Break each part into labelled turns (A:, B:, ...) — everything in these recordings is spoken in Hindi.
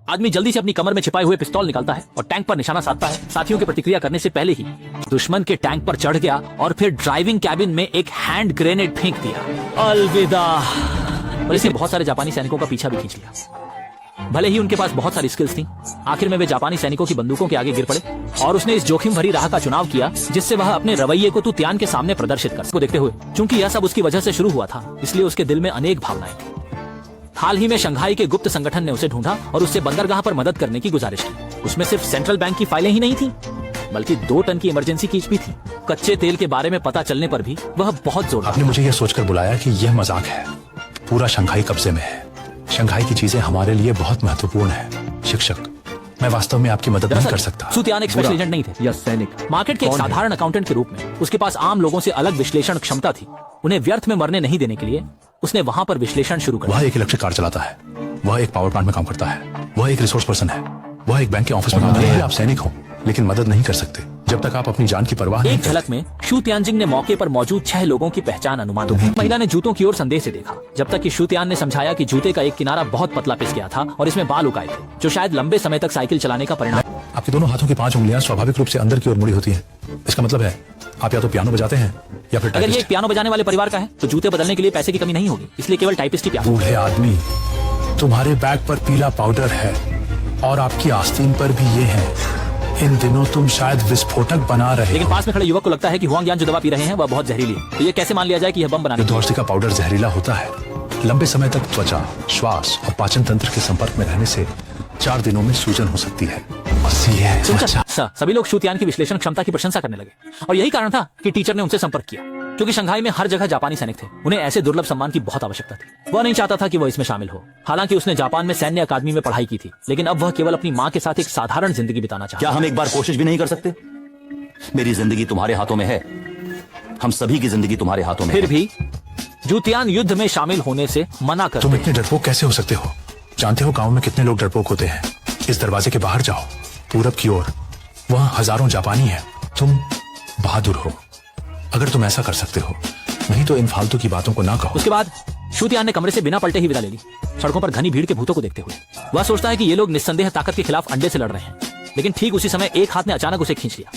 A: आदमी जल्दी से अपनी कमर में छिपाए हुए पिस्तौल निकालता है और टैंक पर निशाना साधता है। साथियों की प्रतिक्रिया करने से पहले ही दुश्मन के टैंक पर चढ़ गया और फिर ड्राइविंग कैबिन में एक हैंड ग्रेनेड फेंक दिया। अलविदा। और इसने बहुत सारे जापानी सैनिकों का पीछा भी खींच लिया। भले ही उनके पास बहुत सारी स्किल्स थी, आखिर में वे जापानी सैनिकों की बंदूकों के आगे गिर पड़े और उसने इस जोखिम भरी राह का चुनाव किया जिससे वह अपने रवैये को तुतियान के सामने प्रदर्शित कर। को देखते हुए चूंकि यह सब उसकी वजह से शुरू हुआ था, इसलिए उसके दिल में अनेक भावनाएं थी। हाल ही में शंघाई के गुप्त संगठन ने उसे ढूंढा और उससे बंदरगाह पर मदद करने की गुजारिश की। उसमें सिर्फ सेंट्रल बैंक की फाइलें ही नहीं थी, बल्कि 2 टन की इमरजेंसी किट भी थी। कच्चे तेल के बारे में पता चलने पर भी वह बहुत जोर।
B: आपने मुझे यह सोचकर बुलाया कि यह मजाक है। पूरा शंघाई कब्जे में है। शंघाई की चीजें हमारे लिए बहुत महत्वपूर्ण है। शिक्षक, मैं वास्तव में आपकी मदद नहीं कर सकता।
A: सुतियान एक स्पेशल एजेंट नहीं थे
C: या सैनिक।
A: मार्केट के एक साधारण अकाउंटेंट के रूप में उसके पास आम लोगों से अलग विश्लेषण क्षमता थी। उन्हें व्यर्थ में मरने नहीं देने के लिए उसने वहां पर विश्लेषण शुरू कर।
B: वह एक इलेक्ट्रिक कार चलाता है, वह एक पावर प्लांट में काम करता है, वह एक रिसोर्स पर्सन है, वह एक बैंक के ऑफिस में काम करता है। आप सैनिक हो लेकिन मदद नहीं कर सकते जब तक आप अपनी जान की परवाह नहीं।
A: एक झलक में शू तियानजिंग ने मौके पर मौजूद 6 लोगों की पहचान अनुमान लगाई। महिला ने जूतों की ओर संदेह से देखा, जब तक कि शू तियान ने समझाया कि जूते का एक किनारा बहुत पतला पिस गया था और इसमें बाल उगाए थे, जो शायद लंबे समय तक साइकिल चलाने का परिणाम।
B: आपके दोनों हाथों की 5 उंगलियां स्वाभाविक रूप से अंदर की ओर मुड़ी होती हैं। इसका मतलब है आप या तो पियानो बजाते हैं या फिर
A: अगर ये एक पियानो बजाने वाले परिवार का है तो जूते बदलने के लिए पैसे की कमी नहीं होगी, इसलिए केवल टाइपिस्ट ही पियानो।
B: बूढ़े आदमी, तुम्हारे बैग पर पीला पाउडर है और आपकी आस्तीन पर भी ये है। इन दिनों तुम शायद विस्फोटक बना रहे।
A: लेकिन पास में खड़े युवक को लगता है कि हुआंग यान जो दवा पी रहे हैं वह बहुत जहरीली है। तो ये कैसे मान लिया जाए कि यह बम बनाने?
B: युद्धवर्षी का पाउडर जहरीला होता है। लंबे समय तक त्वचा, श्वास और पाचन तंत्र के संपर्क में रहने से 4 दिनों में सूजन हो सकती है। सभी लोग शू तियान की विश्लेषण क्षमता की प्रशंसा करने लगे और यही कारण था कि टीचर ने उनसे संपर्क किया। क्योंकि शंघाई में हर जगह जापानी सैनिक थे, उन्हें ऐसे दुर्लभ सम्मान की बहुत आवश्यकता थी। वह नहीं चाहता था कि वह इसमें शामिल हो। हालांकि उसने जापान में सैन्य अकादमी में पढ़ाई की थी, लेकिन अब वह केवल अपनी माँ के साथ एक साधारण जिंदगी बिताना चाहता।
D: क्या हम एक बार कोशिश भी नहीं कर सकते? मेरी जिंदगी तुम्हारे हाथों में है, हम सभी की जिंदगी तुम्हारे हाथों में।
A: फिर भी जूतियान युद्ध में शामिल होने से मना कर।
B: तुम इतने डरपोक कैसे हो सकते हो? जानते हो गाँव में कितने लोग डरपोक होते हैं? इस दरवाजे के बाहर जाओ, पूरब की ओर, वहाँ हजारों जापानी हैं। तुम बहादुर हो अगर तुम ऐसा कर सकते हो, नहीं तो इन फालतू की बातों को ना कहो।
A: उसके बाद शू तियान ने कमरे से बिना पलटे ही विदा ले ली। सड़कों पर घनी भीड़ के भूतों को देखते हुए वह सोचता है कि ये लोग निस्संदेह ताकत के खिलाफ अंडे से लड़ रहे हैं, लेकिन ठीक उसी समय एक हाथ ने अचानक उसे खींच लिया।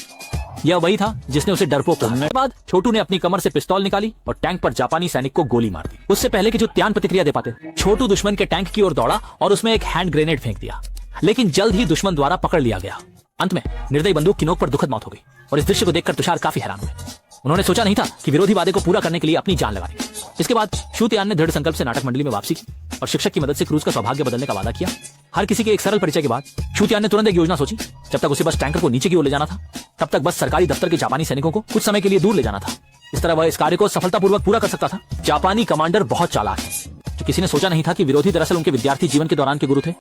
A: यह वही था जिसने उसे डरपोक कहा। उसके बाद छोटू ने अपनी कमर से पिस्तौल निकाली और टैंक पर जापानी सैनिक को गोली मार दी। उससे पहले कि जो त्यान प्रतिक्रिया दे पाते, छोटू दुश्मन के टैंक की ओर दौड़ा और उसमें एक हैंड ग्रेनेड फेंक दिया, लेकिन जल्द ही दुश्मन द्वारा पकड़ लिया गया। अंत में निर्दयी बंदूक की नोक पर दुखद मौत हो गई और इस दृश्य को देखकर तुषार काफी हैरान हुए। उन्होंने सोचा नहीं था कि विरोधी वादे को पूरा करने के लिए अपनी जान लगाएंगे। इसके बाद शू तियान ने दृढ़ संकल्प से नाटक मंडली में वापसी की और शिक्षक की मदद से क्रूज का सौभाग्य बदलने का वादा किया। हर किसी के एक सरल परिचय के बाद शू तियान ने तुरंत एक योजना सोची। जब तक उसे बस टैंकर को नीचे की ओर ले जाना था, तब तक बस सरकारी दफ्तर के जापानी सैनिकों को कुछ समय के लिए दूर ले जाना था। इस तरह वह इस कार्य को सफलतापूर्वक पूरा कर सकता था। जापानी कमांडर बहुत चालाक है, जो किसी ने सोचा नहीं था कि विरोधी दरअसल उनके विद्यार्थी जीवन के दौरान के गुरु थे।